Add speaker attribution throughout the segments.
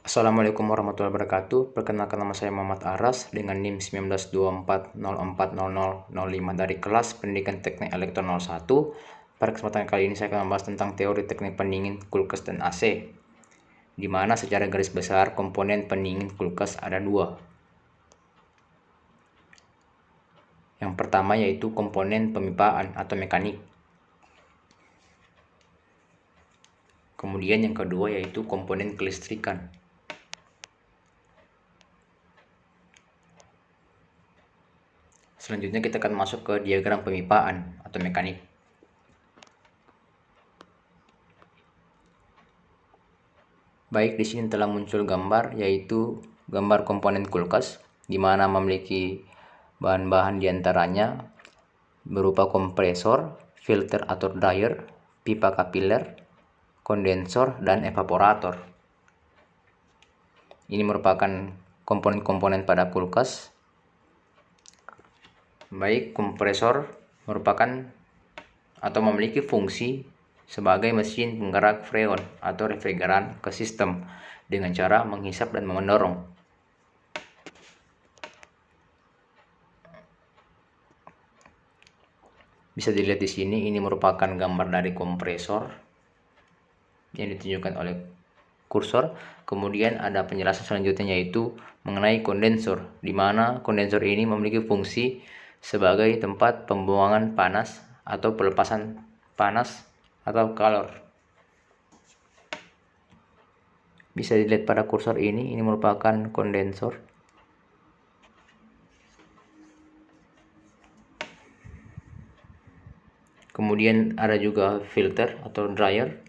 Speaker 1: Assalamualaikum warahmatullahi wabarakatuh. Perkenalkan, nama saya Muhammad Aras dengan NIM 1924040005 dari kelas Pendidikan Teknik Elektro 01. Pada kesempatan kali ini saya akan membahas tentang teori teknik pendingin kulkas dan AC, di mana secara garis besar komponen pendingin kulkas ada dua. Yang pertama yaitu komponen pemipaan atau mekanik. Kemudian yang kedua yaitu komponen kelistrikan. Selanjutnya kita akan masuk ke diagram pemipaan atau mekanik. Baik, di sini telah muncul gambar, yaitu gambar komponen kulkas, di mana memiliki bahan-bahan diantaranya berupa kompresor, filter atau dryer, pipa kapiler, kondensor, dan evaporator. Ini merupakan komponen-komponen pada kulkas. Baik, kompresor merupakan atau memiliki fungsi sebagai mesin penggerak freon atau refrigeran ke sistem dengan cara menghisap dan mendorong. Bisa dilihat di sini, ini merupakan gambar dari kompresor yang ditunjukkan oleh kursor. Kemudian ada penjelasan selanjutnya yaitu mengenai kondensor, di mana kondensor ini memiliki fungsi sebagai tempat pembuangan panas atau pelepasan panas atau kalor. Bisa dilihat pada kursor ini merupakan kondensor. Kemudian ada juga filter atau dryer,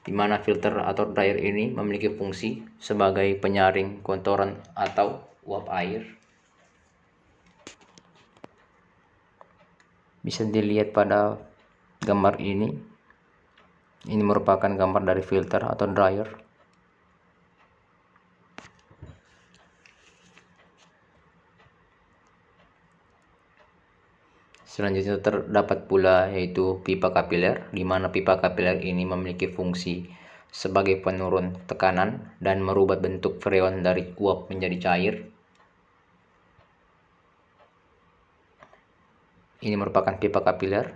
Speaker 1: di mana filter atau dryer ini memiliki fungsi sebagai penyaring kotoran atau uap air. Bisa dilihat pada gambar ini merupakan gambar dari filter atau dryer. Selanjutnya terdapat pula yaitu pipa kapiler, di mana pipa kapiler ini memiliki fungsi sebagai penurun tekanan dan merubah bentuk freon dari uap menjadi cair. Ini merupakan pipa kapiler.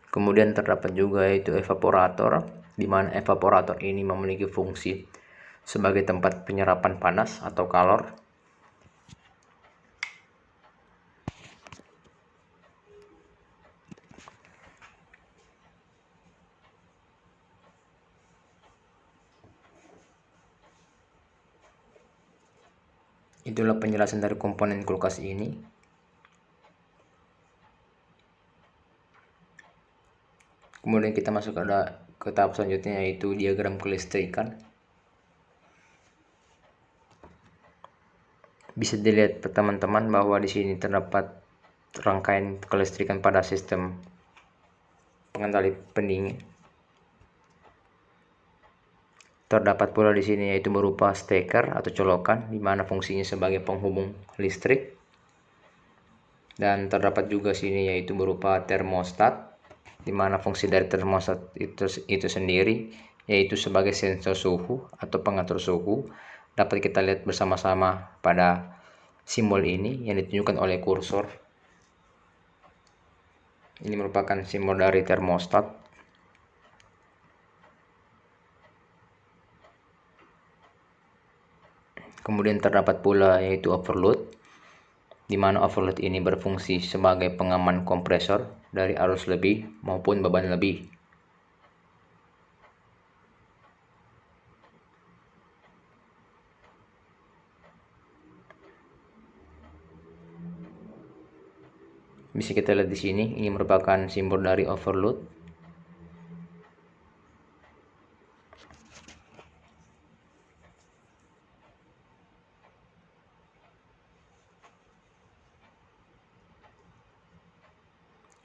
Speaker 1: Kemudian terdapat juga yaitu evaporator, di mana evaporator ini memiliki fungsi sebagai tempat penyerapan panas atau kalor. Itulah penjelasan dari komponen kulkas ini. Kemudian kita masuk ke tahap selanjutnya yaitu diagram kelistrikan. Bisa dilihat teman-teman bahwa di sini terdapat rangkaian kelistrikan pada sistem pengendali pendingin. Terdapat pula di sini yaitu berupa steker atau colokan, di mana fungsinya sebagai penghubung listrik. Dan terdapat juga sini yaitu berupa termostat, di mana fungsi dari termostat itu sendiri yaitu sebagai sensor suhu atau pengatur suhu. Dapat kita lihat bersama-sama pada simbol ini yang ditunjukkan oleh kursor. Ini merupakan simbol dari termostat. Kemudian terdapat pula yaitu overload, di mana overload ini berfungsi sebagai pengaman kompresor dari arus lebih maupun beban lebih. Bisa kita lihat di sini, ini merupakan simbol dari overload.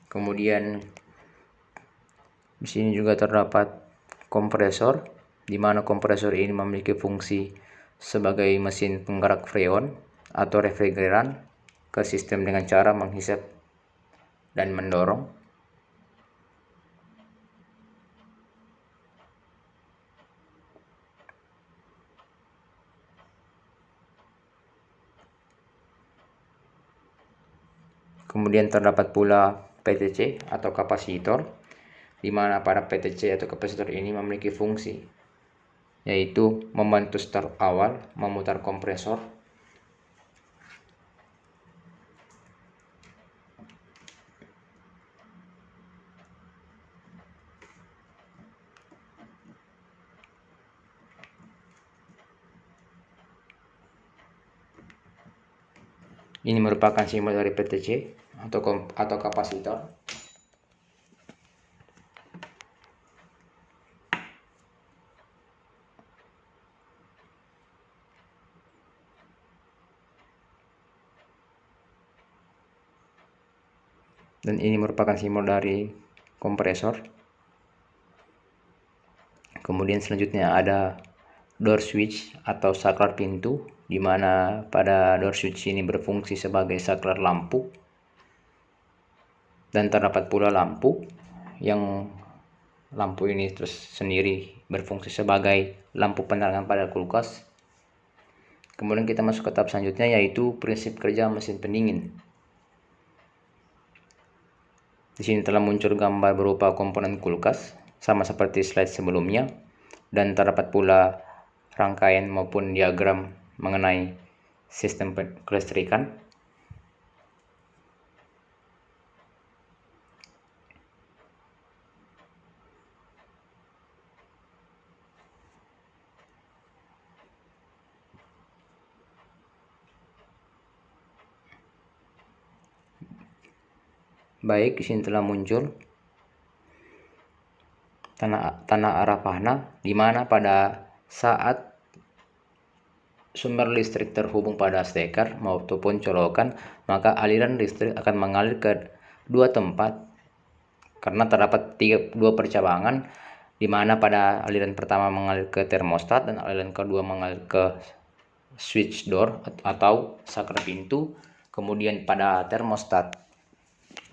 Speaker 1: Kemudian sini juga terdapat kompresor, di mana kompresor ini memiliki fungsi sebagai mesin penggerak freon atau refrigeran ke sistem dengan cara menghisap dan mendorong. Kemudian terdapat pula PTC atau kapasitor, di mana pada PTC atau kapasitor ini memiliki fungsi yaitu membantu start awal memutar kompresor. Ini merupakan simbol dari PTC atau kapasitor. Dan ini merupakan simbol dari kompresor. Kemudian selanjutnya ada door switch atau saklar pintu, di mana pada door switch ini berfungsi sebagai saklar lampu. Dan terdapat pula lampu ini terus sendiri berfungsi sebagai lampu penerangan pada kulkas. Kemudian kita masuk ke tahap selanjutnya, yaitu prinsip kerja mesin pendingin. Di sini telah muncul gambar berupa komponen kulkas, sama seperti slide sebelumnya, dan terdapat pula rangkaian maupun diagram mengenai sistem kelistrikan. Baik, di sini telah muncul tanda arah panah, di mana pada saat sumber listrik terhubung pada steker maupun colokan, maka aliran listrik akan mengalir ke dua tempat karena terdapat dua percabangan, di mana pada aliran pertama mengalir ke termostat dan aliran kedua mengalir ke switch door atau saklar pintu. Kemudian pada termostat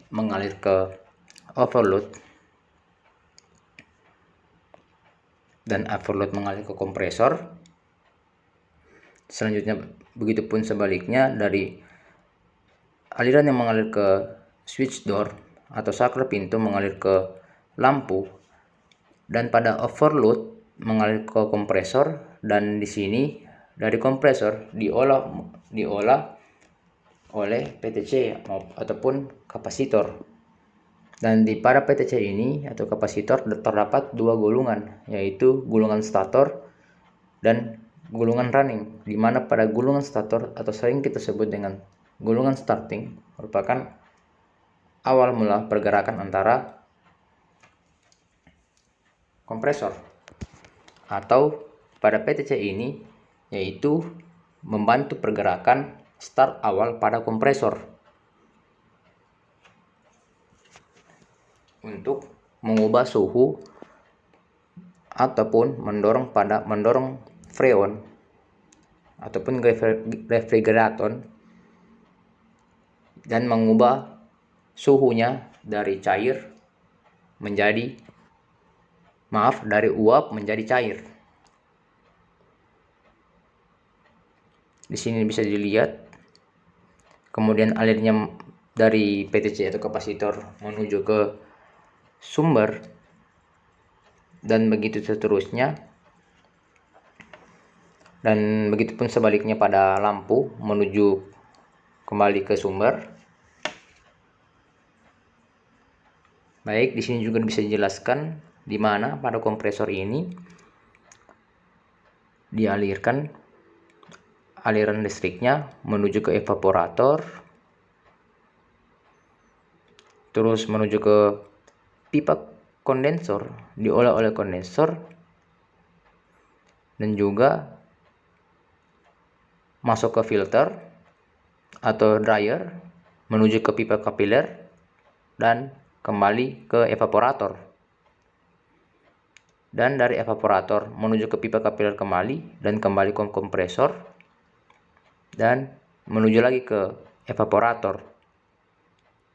Speaker 1: mengalir ke overload dan overload mengalir ke kompresor. Selanjutnya begitupun sebaliknya, dari aliran yang mengalir ke switch door atau saklar pintu mengalir ke lampu, dan pada overload mengalir ke kompresor. Dan di sini dari kompresor diolah oleh PTC ataupun kapasitor. Dan pada PTC ini atau kapasitor terdapat dua golongan, yaitu gulungan stator dan gulungan running, di mana pada gulungan stator atau sering kita sebut dengan gulungan starting merupakan awal mula pergerakan antara kompresor, atau pada PTC ini yaitu membantu pergerakan start awal pada kompresor untuk mengubah suhu ataupun mendorong freon ataupun refrigerator dan mengubah suhunya dari dari uap menjadi cair. Di sini bisa dilihat. Kemudian alirnya dari PTC atau kapasitor menuju ke sumber, dan begitu seterusnya. Dan begitupun sebaliknya pada lampu menuju kembali ke sumber. Baik, di sini juga bisa dijelaskan di mana pada kompresor ini dialirkan aliran listriknya menuju ke evaporator, terus menuju ke pipa kondensor, diolah oleh kondensor, dan juga masuk ke filter atau dryer, menuju ke pipa kapiler, dan kembali ke evaporator. dan dari evaporator menuju ke pipa kapiler kembali dan kembali ke kompresor dan menuju lagi ke evaporator.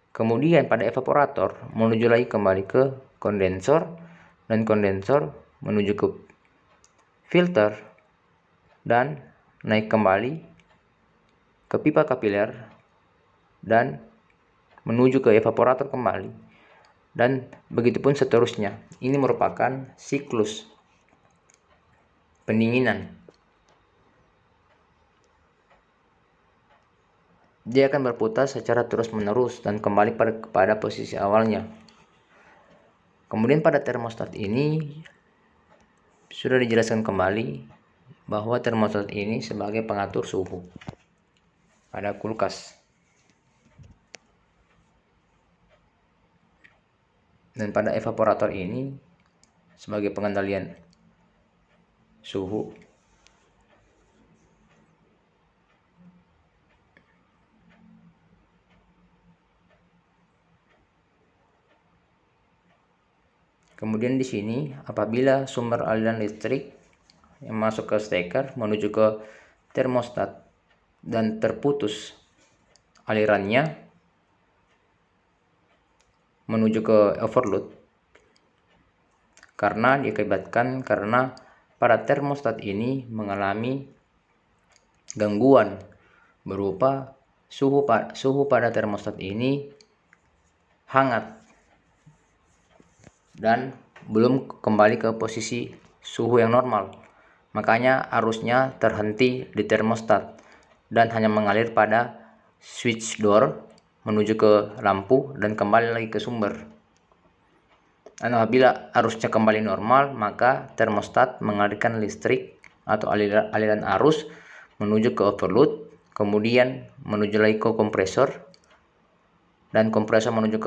Speaker 1: Kemudian pada evaporator menuju lagi kembali ke kondensor dan kondensor menuju ke filter dan naik kembali ke pipa kapiler dan menuju ke evaporator kembali, dan begitupun seterusnya. Ini merupakan siklus pendinginan. Dia akan berputar secara terus-menerus dan kembali pada posisi awalnya. Kemudian pada termostat ini sudah dijelaskan kembali bahwa termostat ini sebagai pengatur suhu pada kulkas. Dan pada evaporator ini sebagai pengendalian suhu. Kemudian di sini apabila sumber aliran listrik yang masuk ke steker menuju ke termostat dan terputus alirannya menuju ke overload karena diakibatkan karena pada termostat ini mengalami gangguan berupa suhu pada termostat ini hangat dan belum kembali ke posisi suhu yang normal. Makanya arusnya terhenti di termostat dan hanya mengalir pada switch door menuju ke lampu dan kembali lagi ke sumber. Dan apabila arusnya kembali normal, maka termostat mengalirkan listrik atau aliran arus menuju ke overload, kemudian menuju lagi ke kompresor, dan kompresor menuju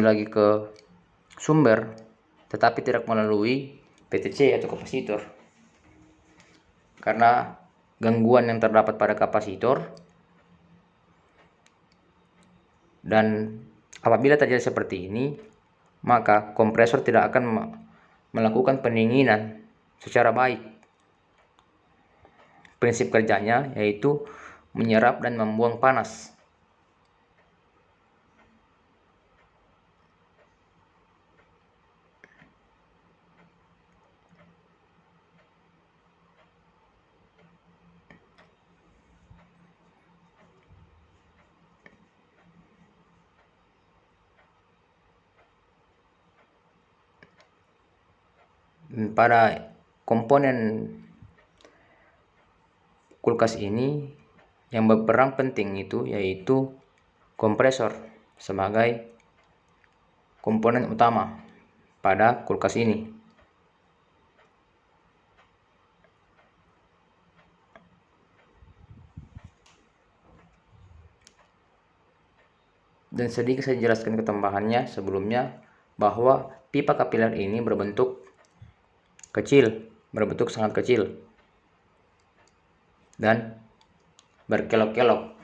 Speaker 1: lagi ke sumber, tetapi tidak melalui PTC atau kapasitor. Karena gangguan yang terdapat pada kapasitor, dan apabila terjadi seperti ini, maka kompresor tidak akan melakukan pendinginan secara baik. Prinsip kerjanya yaitu menyerap dan membuang panas. Pada komponen kulkas ini yang berperan penting itu yaitu kompresor sebagai komponen utama pada kulkas ini. Dan sedikit saya jelaskan ketambahannya sebelumnya bahwa pipa kapiler ini berbentuk kecil, berbentuk sangat kecil dan berkelok-kelok.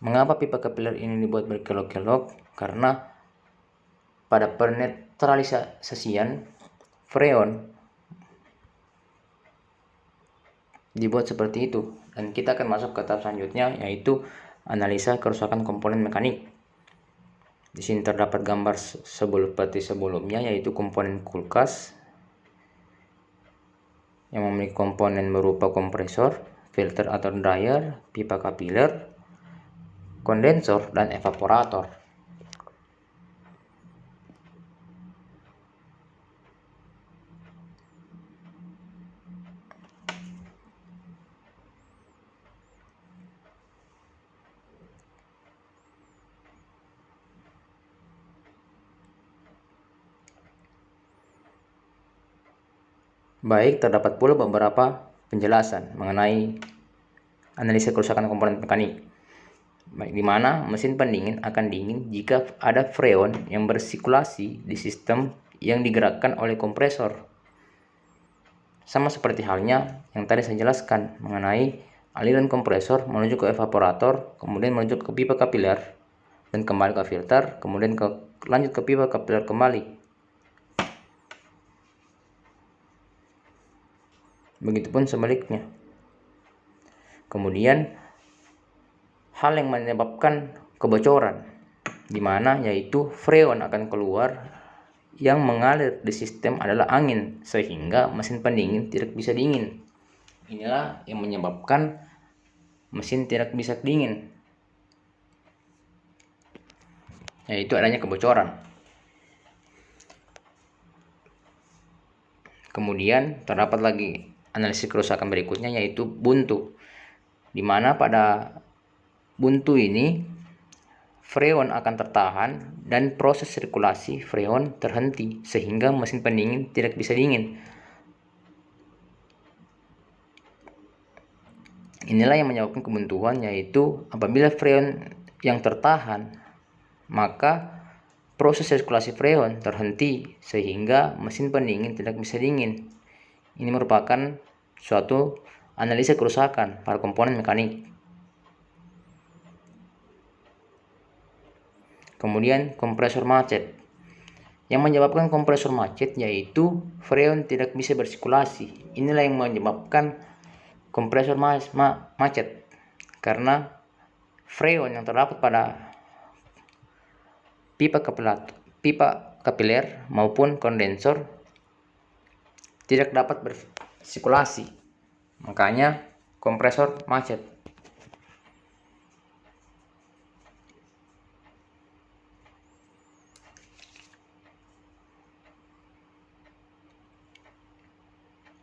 Speaker 1: Mengapa pipa kapiler ini dibuat berkelok-kelok? Karena pada penetralisasian freon dibuat seperti itu, dan kita akan masuk ke tahap selanjutnya yaitu analisa kerusakan komponen mekanik. Di sini terdapat gambar seperti sebelumnya, yaitu komponen kulkas yang memiliki komponen berupa kompresor, filter atau dryer, pipa kapiler, kondensor, dan evaporator. Baik, terdapat pula beberapa penjelasan mengenai analisa kerusakan komponen mekanik. Baik, di mana mesin pendingin akan dingin jika ada freon yang bersirkulasi di sistem yang digerakkan oleh kompresor. sama seperti halnya yang tadi saya jelaskan mengenai aliran kompresor menuju ke evaporator, kemudian menuju ke pipa kapiler, dan kembali ke filter, kemudian lanjut ke pipa kapiler kembali. Begitupun sebaliknya. Kemudian hal yang menyebabkan kebocoran, di mana yaitu freon akan keluar yang mengalir di sistem adalah angin, sehingga mesin pendingin tidak bisa dingin. Inilah yang menyebabkan mesin tidak bisa dingin, yaitu adanya kebocoran. Kemudian terdapat lagi analisis kerusakan berikutnya, yaitu buntu, di mana pada buntu ini freon akan tertahan dan proses sirkulasi freon terhenti sehingga mesin pendingin tidak bisa dingin. Inilah yang menyebabkan kebuntuan, yaitu apabila freon yang tertahan, maka proses sirkulasi freon terhenti sehingga mesin pendingin tidak bisa dingin. Ini merupakan suatu analisa kerusakan pada komponen mekanik. Kemudian kompresor macet. Yang menyebabkan kompresor macet yaitu freon tidak bisa bersirkulasi. Inilah yang menyebabkan kompresor macet, karena freon yang terdapat pada pipa kapiler maupun kondensor tidak dapat bersirkulasi. Makanya kompresor macet.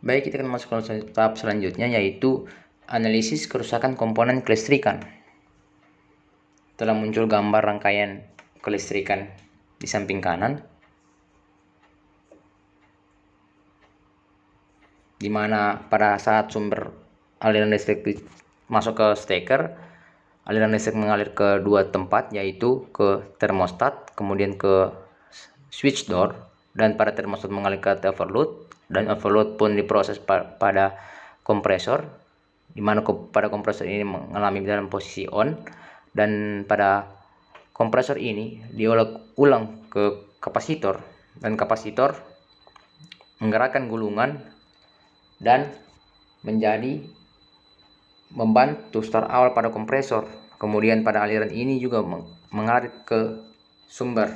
Speaker 1: Baik, kita akan masuk ke tahap selanjutnya, yaitu analisis kerusakan komponen kelistrikan. Telah muncul gambar rangkaian kelistrikan di samping kanan, di mana pada saat sumber aliran listrik masuk ke steker, aliran listrik mengalir ke dua tempat, yaitu ke termostat, kemudian ke switch door, dan pada termostat mengalir ke overload, dan overload pun diproses pada kompresor, di mana pada kompresor ini mengalami dalam posisi on, dan pada kompresor ini diulang ke kapasitor, dan kapasitor menggerakkan gulungan dan menjadi membantu start awal pada kompresor. Kemudian pada aliran ini juga mengalir ke sumber,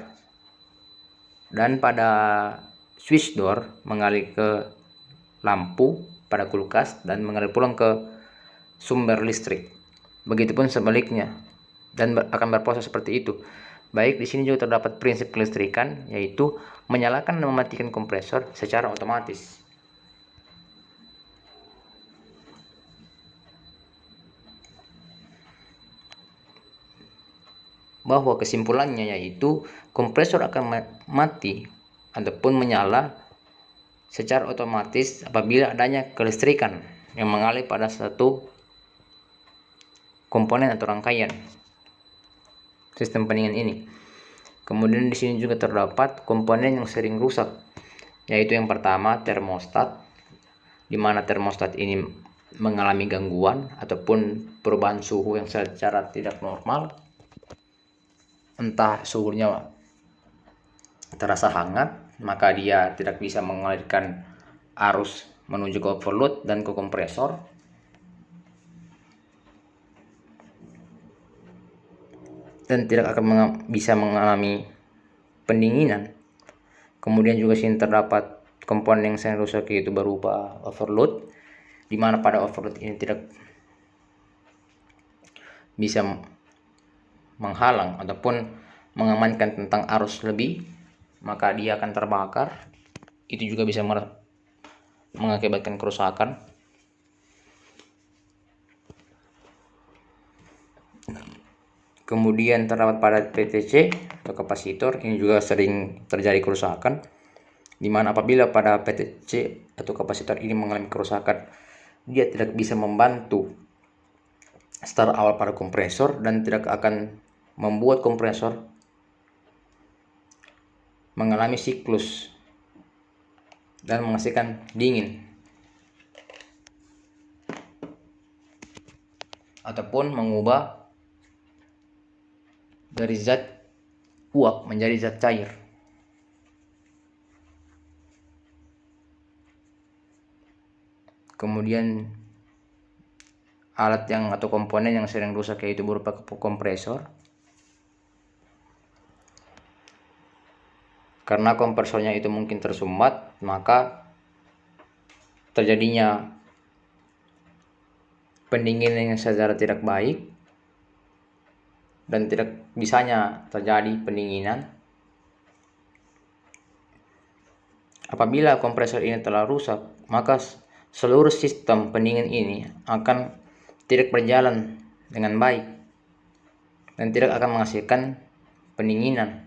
Speaker 1: dan pada switch door mengalir ke lampu pada kulkas dan mengalir pulang ke sumber listrik. Begitupun sebaliknya, dan akan berproses seperti itu. Baik, di sini juga terdapat prinsip kelistrikan, yaitu menyalakan dan mematikan kompresor secara otomatis. Bahwa kesimpulannya yaitu kompresor akan mati ataupun menyala secara otomatis apabila adanya kelistrikan yang mengalir pada satu komponen atau rangkaian sistem pendingin ini. Kemudian di sini juga terdapat komponen yang sering rusak, yaitu yang pertama termostat, di mana termostat ini mengalami gangguan ataupun perubahan suhu yang secara tidak normal. Entah suhunya terasa hangat, maka dia tidak bisa mengalirkan arus menuju ke overload dan ke kompresor. Dan tidak akan bisa mengalami pendinginan. Kemudian juga sini terdapat komponen yang sering rusak, yaitu berupa overload, di mana pada overload ini tidak bisa menghalang ataupun mengamankan tentang arus lebih, maka dia akan terbakar. Itu juga bisa mengakibatkan kerusakan. Kemudian terdapat pada PTC atau kapasitor, ini juga sering terjadi kerusakan, di mana apabila pada PTC atau kapasitor ini mengalami kerusakan, dia tidak bisa membantu start awal pada kompresor dan tidak akan membuat kompresor mengalami siklus dan menghasilkan dingin. ataupun mengubah dari zat uap menjadi zat cair. Kemudian alat yang atau komponen yang sering rusak yaitu berupa kompresor. Karena kompresornya itu mungkin tersumbat, maka terjadinya pendinginan yang secara tidak baik dan tidak bisanya terjadi pendinginan. Apabila kompresor ini telah rusak, maka seluruh sistem pendingin ini akan tidak berjalan dengan baik dan tidak akan menghasilkan pendinginan.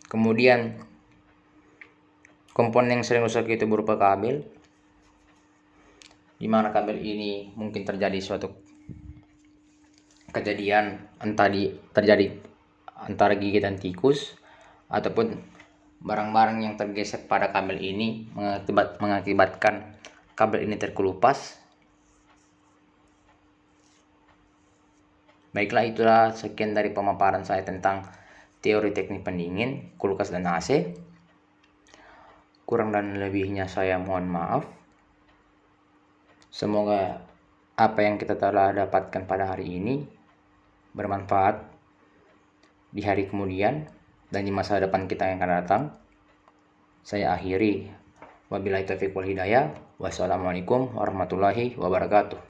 Speaker 1: Kemudian komponen yang sering rusak itu berupa kabel, di mana kabel ini mungkin terjadi suatu kejadian terjadi antara gigitan tikus ataupun barang-barang yang tergesek pada kabel ini mengakibatkan kabel ini terkelupas. Baiklah, itulah sekian dari pemaparan saya tentang teori teknik pendingin, kulkas dan AC. Kurang dan lebihnya saya mohon maaf. Semoga apa yang kita telah dapatkan pada hari ini bermanfaat di hari kemudian dan di masa depan kita yang akan datang. Saya akhiri. Wabillahi taufiq wal hidayah. Wassalamualaikum warahmatullahi wabarakatuh.